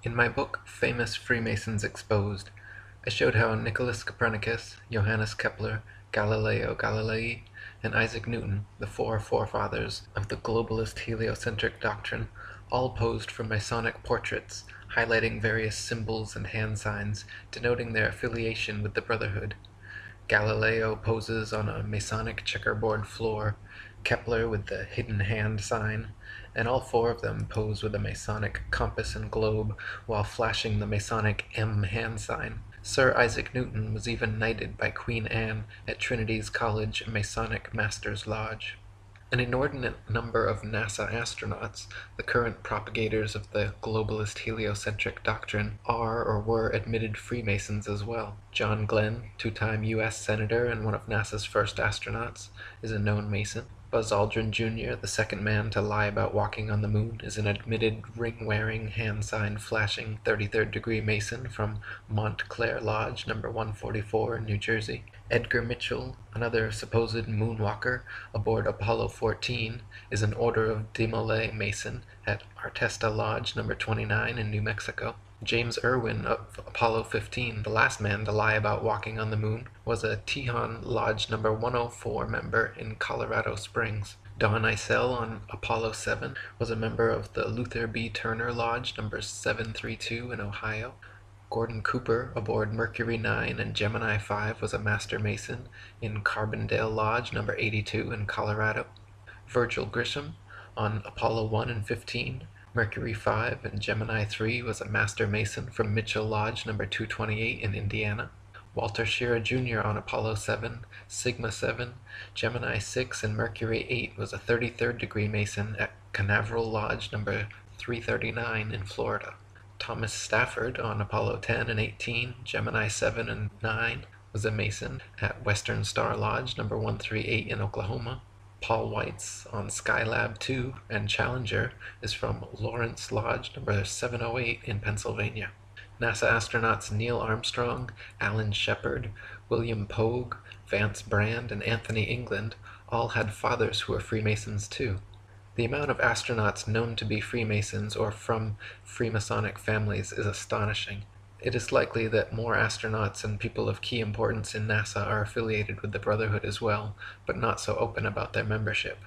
In my book, Famous Freemasons Exposed, I showed how Nicholas Copernicus, Johannes Kepler, Galileo Galilei, and Isaac Newton, the four forefathers of the globalist heliocentric doctrine, all posed for Masonic portraits, highlighting various symbols and hand signs denoting their affiliation with the Brotherhood. Galileo poses on a Masonic checkerboard floor, Kepler with the hidden hand sign, and all four of them pose with a Masonic compass and globe while flashing the Masonic M hand sign. Sir Isaac Newton was even knighted by Queen Anne at Trinity's College Masonic Masters Lodge. An inordinate number of NASA astronauts, the current propagators of the globalist heliocentric doctrine, are or were admitted Freemasons as well. John Glenn, two-time U.S. Senator and one of NASA's first astronauts, is a known Mason. Buzz Aldrin Jr., the second man to lie about walking on the moon, is an admitted ring-wearing, hand-sign-flashing 33rd degree Mason from Montclair Lodge, number 144 in New Jersey. Edgar Mitchell, another supposed moonwalker aboard Apollo 14, is an Order of Demolay Mason at Artesta Lodge, number 29 in New Mexico. James Irwin of Apollo 15, the last man to lie about walking on the moon, was a Tejon Lodge number 104 member in Colorado Springs. Don Eisel on Apollo 7 was a member of the Luther B. Turner Lodge number 732 in Ohio. Gordon Cooper aboard Mercury 9 and Gemini 5 was a Master Mason in Carbondale Lodge number 82 in Colorado. Virgil Grisham on Apollo 1 and 15, Mercury 5 and Gemini 3 was a Master Mason from Mitchell Lodge number 228 in Indiana. Walter Schirra Jr. on Apollo 7, Sigma 7, Gemini 6 and Mercury 8 was a 33rd degree Mason at Canaveral Lodge number 339 in Florida. Thomas Stafford on Apollo 10 and 18, Gemini 7 and 9 was a Mason at Western Star Lodge number 138 in Oklahoma. Paul Weitz on Skylab 2 and Challenger is from Lawrence Lodge number 708 in Pennsylvania. NASA astronauts Neil Armstrong, Alan Shepard, William Pogue, Vance Brand, and Anthony England all had fathers who were Freemasons too. The amount of astronauts known to be Freemasons or from Freemasonic families is astonishing. It is likely that more astronauts and people of key importance in NASA are affiliated with the Brotherhood as well, but not so open about their membership.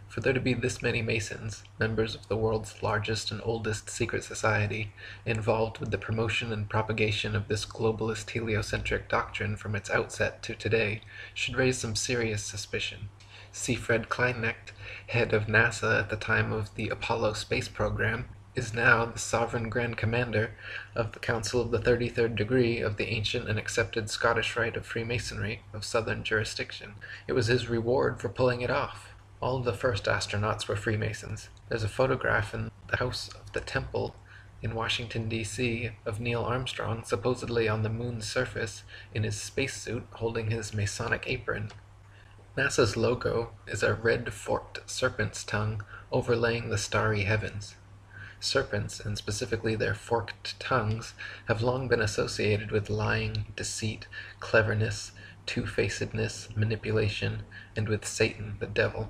For there to be this many Masons, members of the world's largest and oldest secret society, involved with the promotion and propagation of this globalist heliocentric doctrine from its outset to today, should raise some serious suspicion. C. Fred Kleinknecht, head of NASA at the time of the Apollo space program, is now the Sovereign Grand Commander of the Council of the 33rd Degree of the ancient and accepted Scottish Rite of Freemasonry of Southern jurisdiction. It was his reward for pulling it off. All of the first astronauts were Freemasons. There's a photograph in the House of the Temple in Washington, D.C. of Neil Armstrong supposedly on the moon's surface in his spacesuit holding his Masonic apron. NASA's logo is a red forked serpent's tongue overlaying the starry heavens. Serpents, and specifically their forked tongues, have long been associated with lying, deceit, cleverness, two-facedness, manipulation, and with Satan, the devil.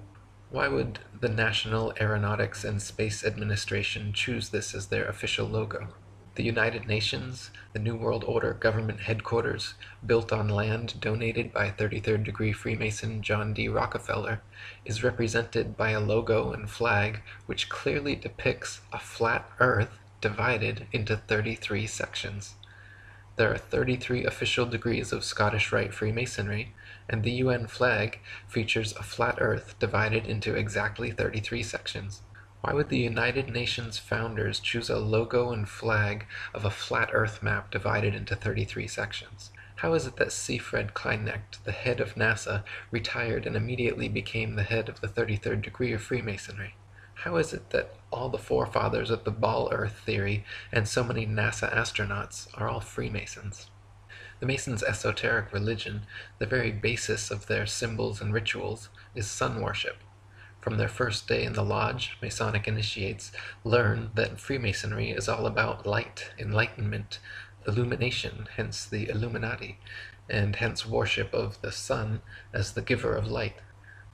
Why would the National Aeronautics and Space Administration choose this as their official logo? The United Nations, the New World Order government headquarters, built on land donated by 33rd degree Freemason John D. Rockefeller, is represented by a logo and flag which clearly depicts a flat earth divided into 33 sections. There are 33 official degrees of Scottish Rite Freemasonry, and the UN flag features a flat earth divided into exactly 33 sections. Why would the United Nations founders choose a logo and flag of a flat earth map divided into 33 sections? How is it that C. Fred Kleinknecht, the head of NASA, retired and immediately became the head of the 33rd degree of Freemasonry? How is it that all the forefathers of the ball earth theory and so many NASA astronauts are all Freemasons? The Masons' esoteric religion, the very basis of their symbols and rituals, is sun worship. From their first day in the lodge, Masonic initiates learn that Freemasonry is all about light, enlightenment, illumination, hence the Illuminati, and hence worship of the sun as the giver of light.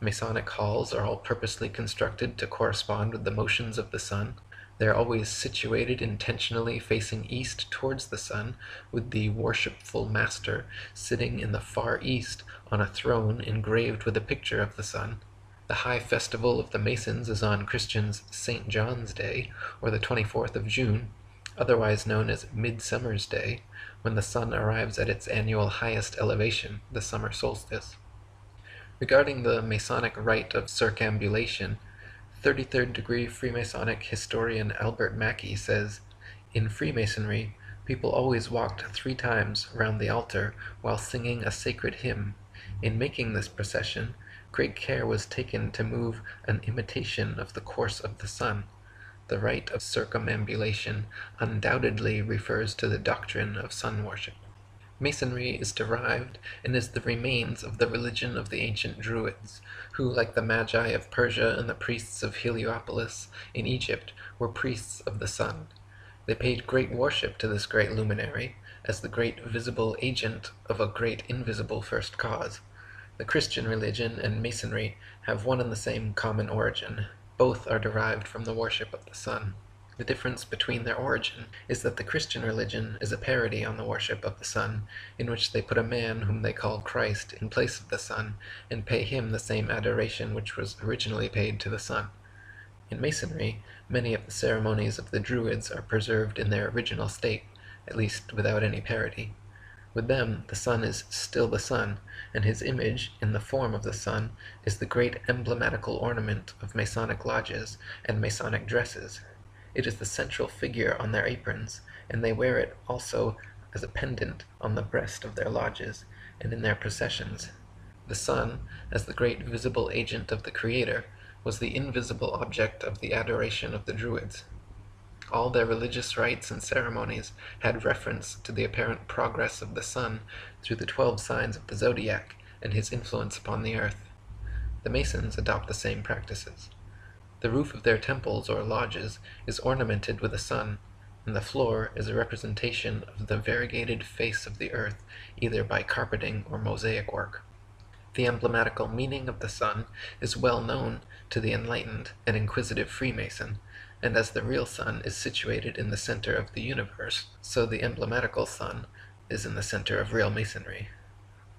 Masonic halls are all purposely constructed to correspond with the motions of the sun. They are always situated intentionally facing east towards the sun, with the worshipful master sitting in the far east on a throne engraved with a picture of the sun. The high festival of the Masons is on Christians' St. John's Day, or the 24th of June, otherwise known as Midsummer's Day, when the sun arrives at its annual highest elevation, the summer solstice. Regarding the Masonic rite of circambulation, 33rd degree Freemasonic historian Albert Mackey says, "In Freemasonry, people always walked 3 times round the altar while singing a sacred hymn. In making this procession, great care was taken to move an imitation of the course of the sun. The rite of circumambulation undoubtedly refers to the doctrine of sun worship." Masonry is derived and is the remains of the religion of the ancient Druids, who, like the Magi of Persia and the priests of Heliopolis in Egypt, were priests of the sun. They paid great worship to this great luminary, as the great visible agent of a great invisible first cause. The Christian religion and Masonry have one and the same common origin. Both are derived from the worship of the sun. The difference between their origin is that the Christian religion is a parody on the worship of the sun, in which they put a man whom they call Christ in place of the sun, and pay him the same adoration which was originally paid to the sun. In Masonry, many of the ceremonies of the Druids are preserved in their original state, at least without any parody. With them, the sun is still the sun, and his image, in the form of the sun, is the great emblematical ornament of Masonic lodges and Masonic dresses. It is the central figure on their aprons, and they wear it also as a pendant on the breast of their lodges and in their processions. The sun, as the great visible agent of the Creator, was the invisible object of the adoration of the Druids. All their religious rites and ceremonies had reference to the apparent progress of the sun through the 12 signs of the zodiac and his influence upon the earth. The Masons adopt the same practices. The roof of their temples or lodges is ornamented with a sun, and the floor is a representation of the variegated face of the earth, either by carpeting or mosaic work. The emblematical meaning of the sun is well known to the enlightened and inquisitive Freemason, and as the real sun is situated in the center of the universe, so the emblematical sun is in the center of real Masonry.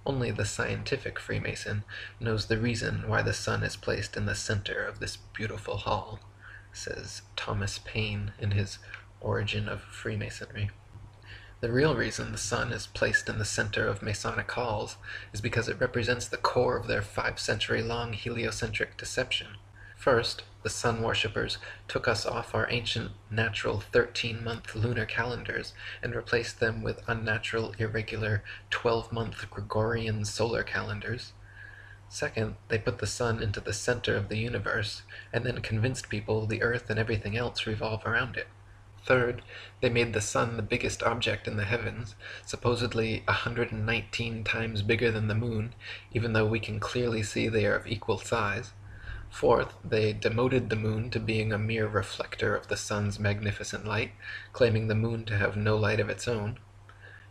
Only the scientific Freemason knows the reason why the sun is placed in the center of this beautiful hall, says Thomas Paine in his Origin of Freemasonry. The real reason the sun is placed in the center of Masonic halls is because it represents the core of their 5-century-long heliocentric deception. First, the sun worshippers took us off our ancient natural 13-month lunar calendars and replaced them with unnatural, irregular 12-month Gregorian solar calendars. Second, they put the sun into the center of the universe and then convinced people the earth and everything else revolve around it. Third, they made the sun the biggest object in the heavens, supposedly 119 times bigger than the moon, even though we can clearly see they are of equal size. Fourth, they demoted the moon to being a mere reflector of the sun's magnificent light, claiming the moon to have no light of its own.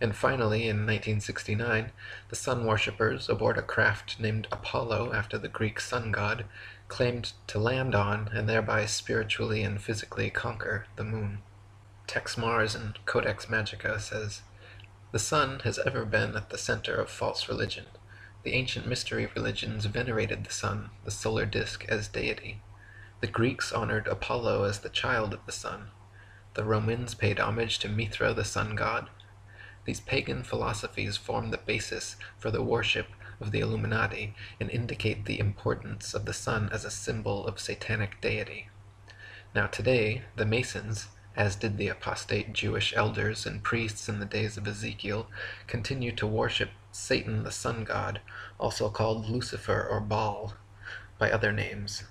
And finally, in 1969, the sun worshippers, aboard a craft named Apollo after the Greek sun god, claimed to land on and thereby spiritually and physically conquer the moon. Tex Mars in Codex Magica says, "The sun has ever been at the center of false religion. The ancient mystery religions venerated the sun, the solar disk, as deity. The Greeks honored Apollo as the child of the sun. The Romans paid homage to Mithra, the sun god. These pagan philosophies form the basis for the worship of the Illuminati and indicate the importance of the sun as a symbol of satanic deity. Now today, the Masons, as did the apostate Jewish elders and priests in the days of Ezekiel, continue to worship Satan the sun god, also called Lucifer or Baal, by other names.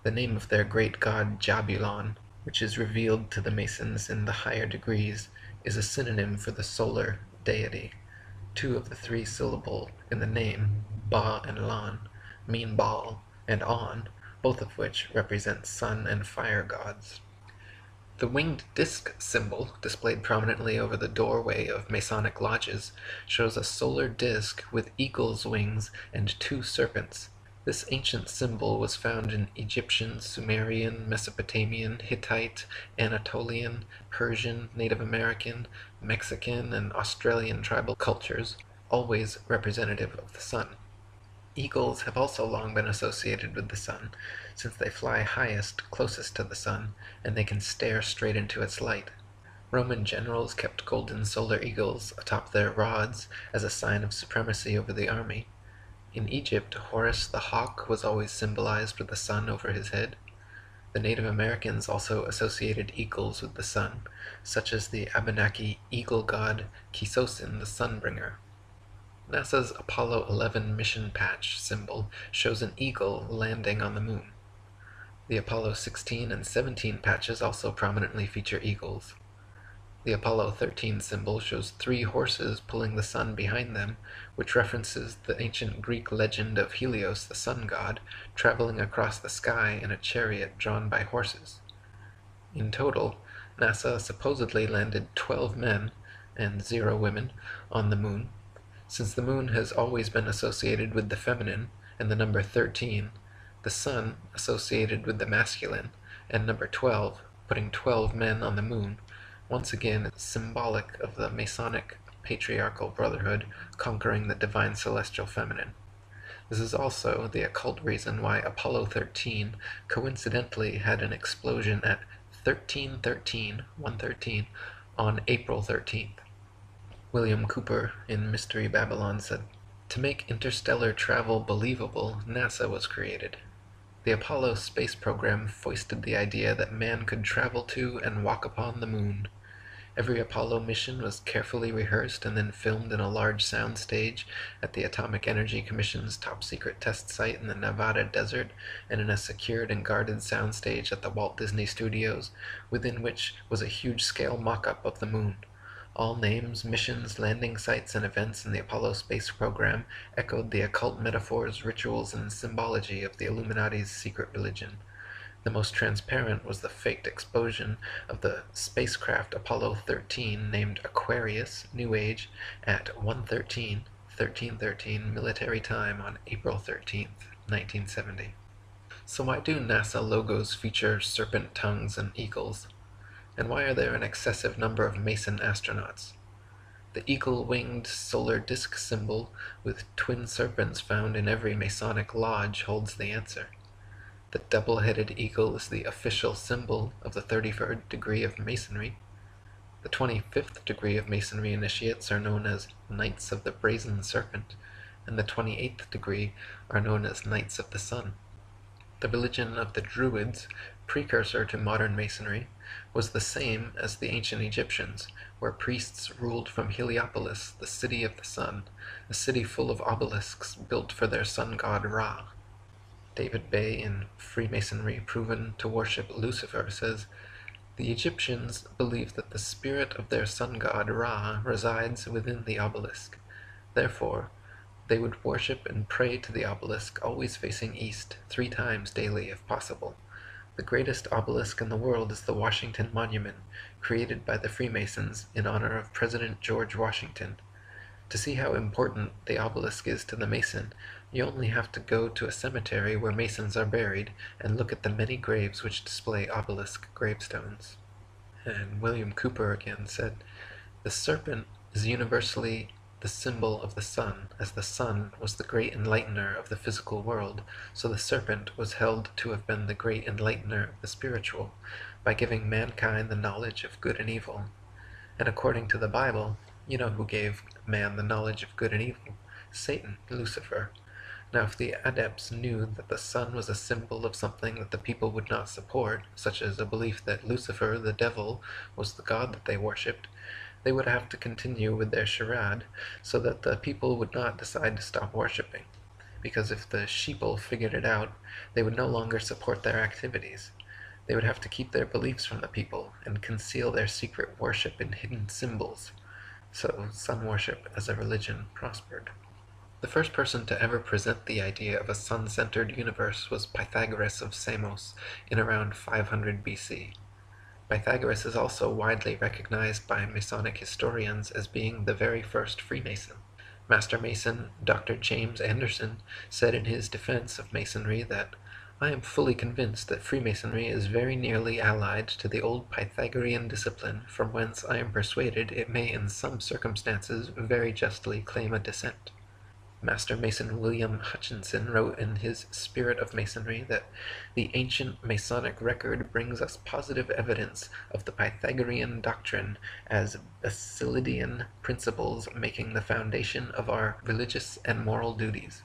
The name of their great god Jabulon, which is revealed to the Masons in the higher degrees, is a synonym for the solar deity. 2 of the 3 syllable in the name, Ba and Lan, mean Baal and On, both of which represent sun and fire gods. The winged disc symbol, displayed prominently over the doorway of Masonic lodges, shows a solar disc with eagle's wings and 2 serpents. This ancient symbol was found in Egyptian, Sumerian, Mesopotamian, Hittite, Anatolian, Persian, Native American, Mexican, and Australian tribal cultures, always representative of the sun. Eagles have also long been associated with the sun, since they fly highest, closest to the sun, and they can stare straight into its light. Roman generals kept golden solar eagles atop their rods as a sign of supremacy over the army. In Egypt, Horus the hawk was always symbolized with the sun over his head. The Native Americans also associated eagles with the sun, such as the Abenaki eagle god Kisosin the Sunbringer. NASA's Apollo 11 mission patch symbol shows an eagle landing on the moon. The Apollo 16 and 17 patches also prominently feature eagles. The Apollo 13 symbol shows 3 horses pulling the sun behind them, which references the ancient Greek legend of Helios, the sun god, traveling across the sky in a chariot drawn by horses. In total, NASA supposedly landed 12 men and 0 women on the moon. Since the moon has always been associated with the feminine and the number 13, the sun associated with the masculine, and number 12, putting 12 men on the moon, once again is symbolic of the Masonic patriarchal brotherhood conquering the divine celestial feminine. This is also the occult reason why Apollo 13 coincidentally had an explosion at 1313 on April 13th. William Cooper in Mystery Babylon said, "To make interstellar travel believable, NASA was created. The Apollo space program foisted the idea that man could travel to and walk upon the moon. Every Apollo mission was carefully rehearsed and then filmed in a large sound stage at the Atomic Energy Commission's top-secret test site in the Nevada desert, and in a secured and guarded soundstage at the Walt Disney Studios, within which was a huge-scale mock-up of the moon. All names, missions, landing sites, and events in the Apollo space program echoed the occult metaphors, rituals, and symbology of the Illuminati's secret religion. The most transparent was the faked explosion of the spacecraft Apollo 13 named Aquarius, New Age, at 1313 military time on April 13th, 1970. So why do NASA logos feature serpent tongues and eagles? And why are there an excessive number of Mason astronauts? The eagle-winged solar disk symbol with twin serpents found in every Masonic lodge holds the answer. The double-headed eagle is the official symbol of the 33rd degree of Masonry. The 25th degree of Masonry initiates are known as Knights of the Brazen Serpent, and the 28th degree are known as Knights of the Sun. The religion of the Druids, precursor to modern Masonry, was the same as the ancient Egyptians, where priests ruled from Heliopolis, the city of the sun, a city full of obelisks built for their sun god Ra. David Bay in Freemasonry Proven to Worship Lucifer says, "The Egyptians believed that the spirit of their sun god Ra resides within the obelisk. Therefore, they would worship and pray to the obelisk always facing east, 3 times daily if possible. The greatest obelisk in the world is the Washington Monument, created by the Freemasons in honor of President George Washington. To see how important the obelisk is to the Mason, you only have to go to a cemetery where Masons are buried and look at the many graves which display obelisk gravestones." And William Cooper again said, "The serpent is universally the symbol of the sun, as the sun was the great enlightener of the physical world, so the serpent was held to have been the great enlightener of the spiritual, by giving mankind the knowledge of good and evil. And according to the Bible, you know who gave man the knowledge of good and evil? Satan, Lucifer. Now if the adepts knew that the sun was a symbol of something that the people would not support, such as a belief that Lucifer, the devil, was the god that they worshipped, they would have to continue with their charade, so that the people would not decide to stop worshipping. Because if the sheeple figured it out, they would no longer support their activities. They would have to keep their beliefs from the people, and conceal their secret worship in hidden symbols. So sun worship as a religion prospered." The first person to ever present the idea of a sun-centered universe was Pythagoras of Samos in around 500 BC. Pythagoras is also widely recognized by Masonic historians as being the very first Freemason. Master Mason Dr. James Anderson said in his defense of Masonry that I am fully convinced that Freemasonry is very nearly allied to the old Pythagorean discipline, from whence I am persuaded it may in some circumstances very justly claim a descent. Master Mason William Hutchinson wrote in his Spirit of Masonry that the ancient Masonic record brings us positive evidence of the Pythagorean doctrine as Basilidian principles making the foundation of our religious and moral duties.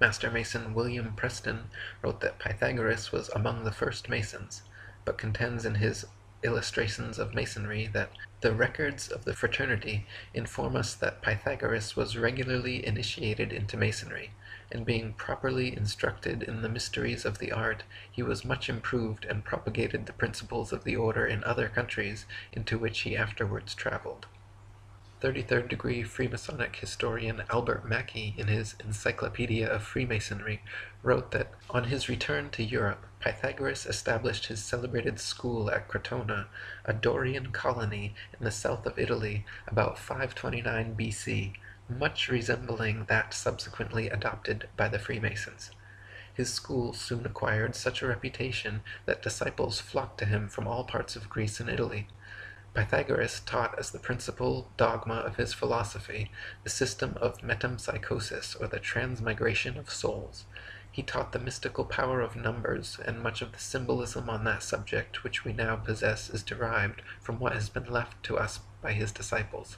Master Mason William Preston wrote that Pythagoras was among the first Masons, but contends in his Illustrations of Masonry that the records of the fraternity inform us that Pythagoras was regularly initiated into Masonry, and being properly instructed in the mysteries of the art, he was much improved and propagated the principles of the order in other countries into which he afterwards travelled. 33rd degree Freemasonic historian Albert Mackey, in his Encyclopedia of Freemasonry, wrote that on his return to Europe, Pythagoras established his celebrated school at Crotona, a Dorian colony in the south of Italy, about 529 B.C., much resembling that subsequently adopted by the Freemasons. His school soon acquired such a reputation that disciples flocked to him from all parts of Greece and Italy. Pythagoras taught as the principal dogma of his philosophy the system of metempsychosis, or the transmigration of souls. He taught the mystical power of numbers, and much of the symbolism on that subject which we now possess is derived from what has been left to us by his disciples.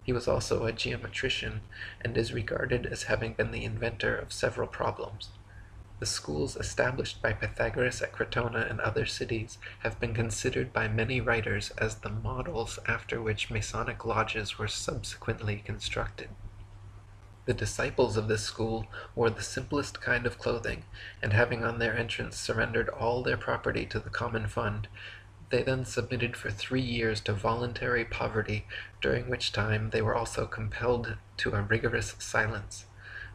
He was also a geometrician, and is regarded as having been the inventor of several problems. The schools established by Pythagoras at Crotona and other cities have been considered by many writers as the models after which Masonic lodges were subsequently constructed. The disciples of this school wore the simplest kind of clothing, and having on their entrance surrendered all their property to the common fund, they then submitted for 3 years to voluntary poverty, during which time they were also compelled to a rigorous silence.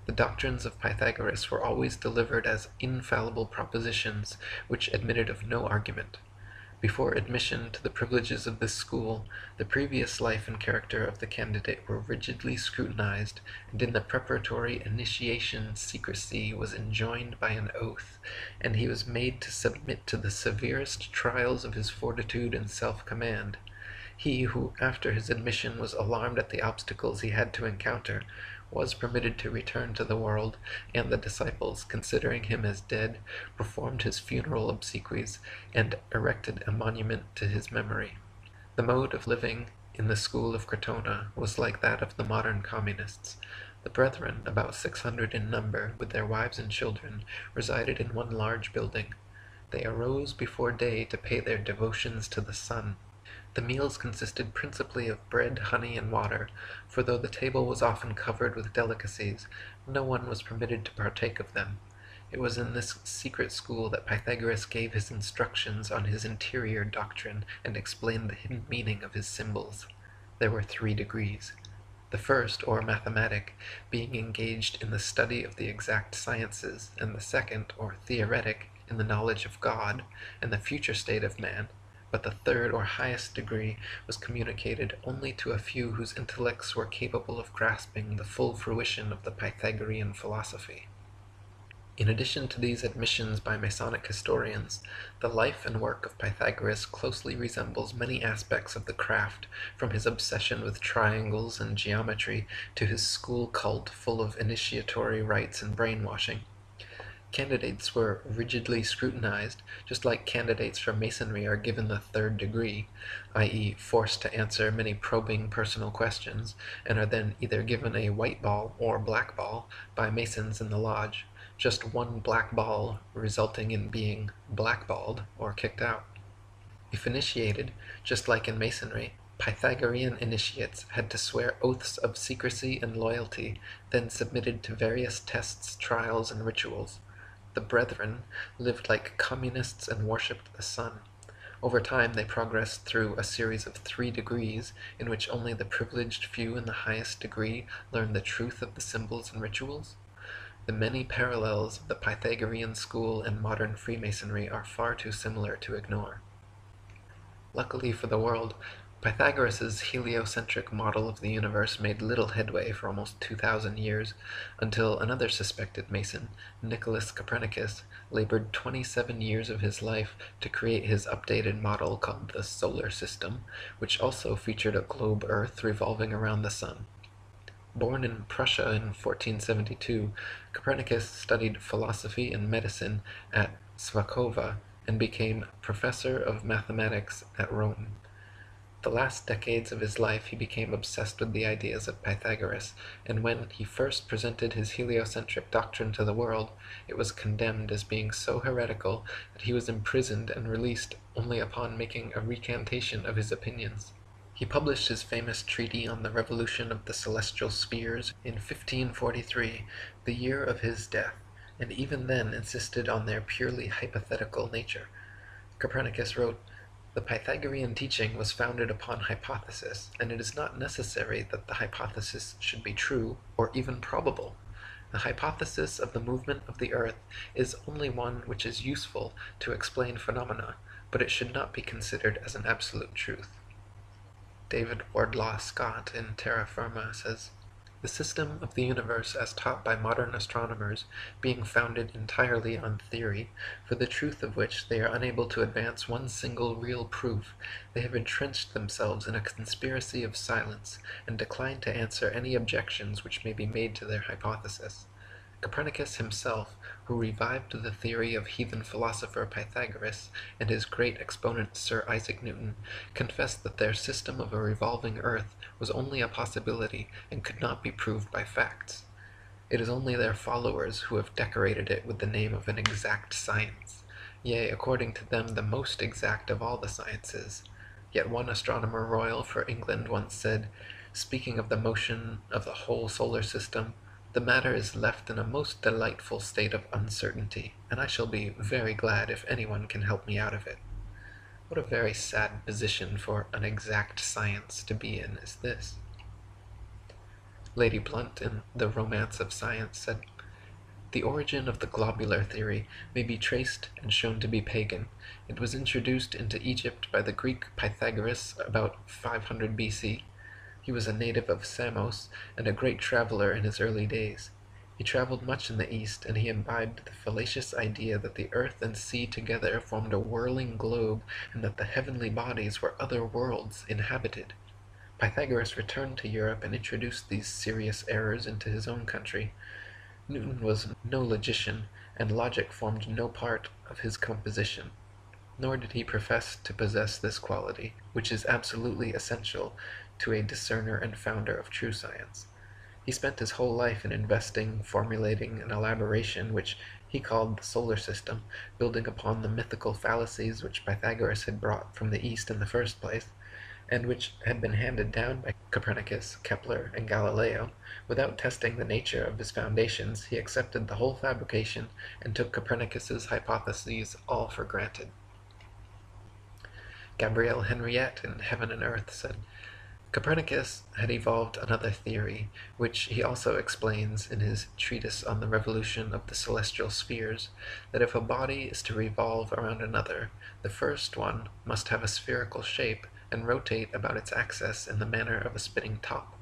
The doctrines of Pythagoras were always delivered as infallible propositions, which admitted of no argument. Before admission to the privileges of this school, the previous life and character of the candidate were rigidly scrutinized, and in the preparatory initiation secrecy was enjoined by an oath, and he was made to submit to the severest trials of his fortitude and self-command. He who, after his admission, was alarmed at the obstacles he had to encounter, was permitted to return to the world, and the disciples, considering him as dead, performed his funeral obsequies, and erected a monument to his memory. The mode of living in the school of Crotona was like that of the modern communists. The brethren, about 600 in number, with their wives and children, resided in one large building. They arose before day to pay their devotions to the sun. The meals consisted principally of bread, honey, and water, for though the table was often covered with delicacies, no one was permitted to partake of them. It was in this secret school that Pythagoras gave his instructions on his interior doctrine and explained the hidden meaning of his symbols. There were 3 degrees. The first, or mathematic, being engaged in the study of the exact sciences, and the second, or theoretic, in the knowledge of God and the future state of man, but the third or highest degree was communicated only to a few whose intellects were capable of grasping the full fruition of the Pythagorean philosophy. In addition to these admissions by Masonic historians, the life and work of Pythagoras closely resembles many aspects of the craft, from his obsession with triangles and geometry to his school cult full of initiatory rites and brainwashing. Candidates were rigidly scrutinized, just like candidates for Masonry are given the 3rd degree, i.e. forced to answer many probing personal questions, and are then either given a white ball or black ball by Masons in the lodge, just one black ball resulting in being blackballed or kicked out. If initiated, just like in Masonry, Pythagorean initiates had to swear oaths of secrecy and loyalty, then submitted to various tests, trials, and rituals. The brethren lived like communists and worshipped the sun. Over time they progressed through a series of 3 degrees, in which only the privileged few in the highest degree learned the truth of the symbols and rituals. The many parallels of the Pythagorean school and modern Freemasonry are far too similar to ignore. Luckily for the world, Pythagoras' heliocentric model of the universe made little headway for almost 2,000 years, until another suspected Mason, Nicholas Copernicus, labored 27 years of his life to create his updated model called the Solar System, which also featured a globe Earth revolving around the Sun. Born in Prussia in 1472, Copernicus studied philosophy and medicine at Swakova and became professor of mathematics at Rome. The last decades of his life he became obsessed with the ideas of Pythagoras, and when he first presented his heliocentric doctrine to the world, it was condemned as being so heretical that he was imprisoned and released only upon making a recantation of his opinions. He published his famous treatise on the revolution of the celestial spheres in 1543, the year of his death, and even then insisted on their purely hypothetical nature. Copernicus wrote, "The Pythagorean teaching was founded upon hypothesis, and it is not necessary that the hypothesis should be true or even probable. The hypothesis of the movement of the earth is only one which is useful to explain phenomena, but it should not be considered as an absolute truth." David Wardlaw Scott in Terra Firma says, "The system of the universe as taught by modern astronomers being founded entirely on theory, for the truth of which they are unable to advance one single real proof, they have entrenched themselves in a conspiracy of silence, and decline to answer any objections which may be made to their hypothesis. Copernicus himself, who revived the theory of heathen philosopher Pythagoras, and his great exponent Sir Isaac Newton, confessed that their system of a revolving earth was only a possibility and could not be proved by facts. It is only their followers who have decorated it with the name of an exact science, yea, according to them the most exact of all the sciences. Yet one astronomer royal for England once said, speaking of the motion of the whole solar system, 'The matter is left in a most delightful state of uncertainty, and I shall be very glad if anyone can help me out of it.' What a very sad position for an exact science to be in is this." Lady Blunt, in The Romance of Science, said, "The origin of the globular theory may be traced and shown to be pagan. It was introduced into Egypt by the Greek Pythagoras about 500 B.C. He was a native of Samos, and a great traveller in his early days. He travelled much in the East, and he imbibed the fallacious idea that the earth and sea together formed a whirling globe, and that the heavenly bodies were other worlds inhabited. Pythagoras returned to Europe and introduced these serious errors into his own country. Newton was no logician, and logic formed no part of his composition. Nor did he profess to possess this quality, which is absolutely essential to a discerner and founder of true science. He spent his whole life in investing, formulating an elaboration which he called the solar system, building upon the mythical fallacies which Pythagoras had brought from the East in the first place, and which had been handed down by Copernicus, Kepler, and Galileo. Without testing the nature of his foundations, he accepted the whole fabrication and took Copernicus's hypotheses all for granted." Gabrielle Henriette in Heaven and Earth said, "Copernicus had evolved another theory, which he also explains in his treatise on the revolution of the celestial spheres, that if a body is to revolve around another, the first one must have a spherical shape and rotate about its axis in the manner of a spinning top.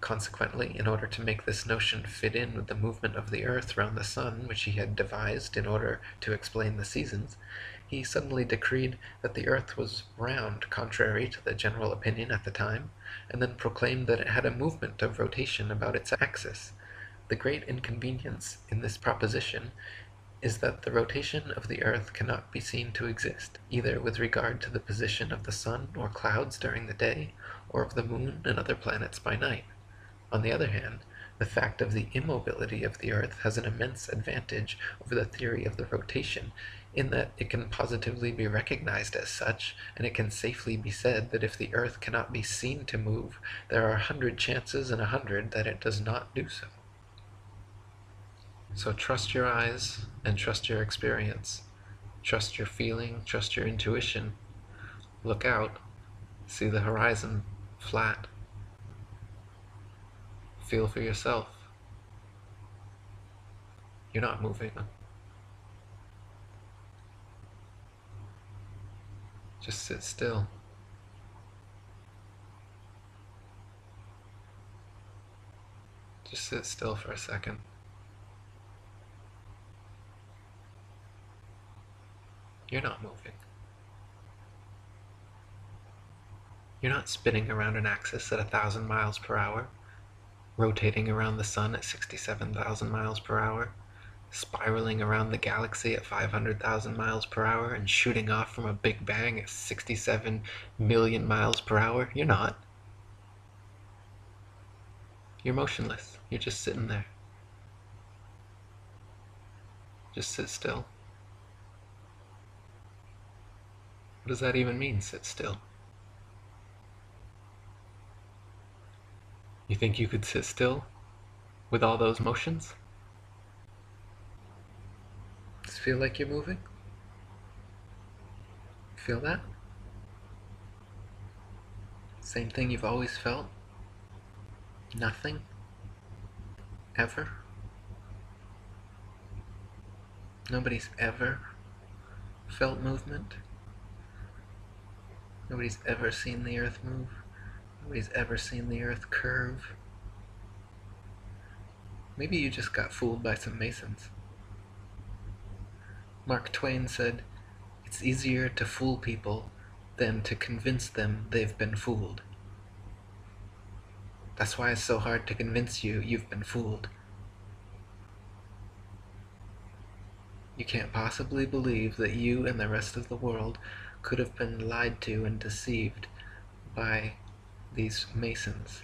Consequently, in order to make this notion fit in with the movement of the earth round the sun, which he had devised in order to explain the seasons, he suddenly decreed that the earth was round, contrary to the general opinion at the time, and then proclaimed that it had a movement of rotation about its axis. The great inconvenience in this proposition is that the rotation of the earth cannot be seen to exist, either with regard to the position of the sun or clouds during the day, or of the moon and other planets by night. On the other hand, the fact of the immobility of the earth has an immense advantage over the theory of the rotation, in that it can positively be recognized as such, and it can safely be said that if the earth cannot be seen to move, there are 100 chances in 100 that it does not do so. So trust your eyes and trust your experience. Trust your feeling, trust your intuition. Look out, see the horizon flat. Feel for yourself. You're not moving. Just sit still. Just sit still for a second. You're not moving. You're not spinning around an axis at 1,000 miles per hour, rotating around the sun at 67,000 miles per hour, spiraling around the galaxy at 500,000 miles per hour, and shooting off from a Big Bang at 67 million miles per hour. You're not. You're motionless. You're just sitting there. Just sit still. What does that even mean, sit still? You think you could sit still with all those motions? Does it feel like you're moving? Feel that? Same thing you've always felt? Nothing? Ever? Nobody's ever felt movement? Nobody's ever seen the earth move? Nobody's ever seen the earth curve? Maybe you just got fooled by some Masons. Mark Twain said, "It's easier to fool people than to convince them they've been fooled." That's why it's so hard to convince you you've been fooled. You can't possibly believe that you and the rest of the world could have been lied to and deceived by these Masons.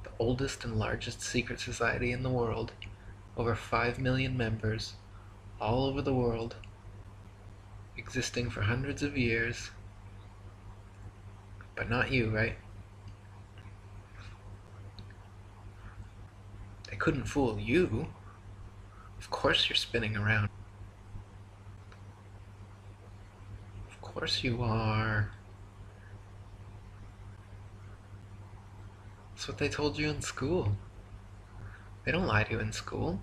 The oldest and largest secret society in the world, over 5 million members, all over the world, existing for hundreds of years. But not you, right? They couldn't fool you. Of course you're spinning around. Of course you are. That's what they told you in school. They don't lie to you in school.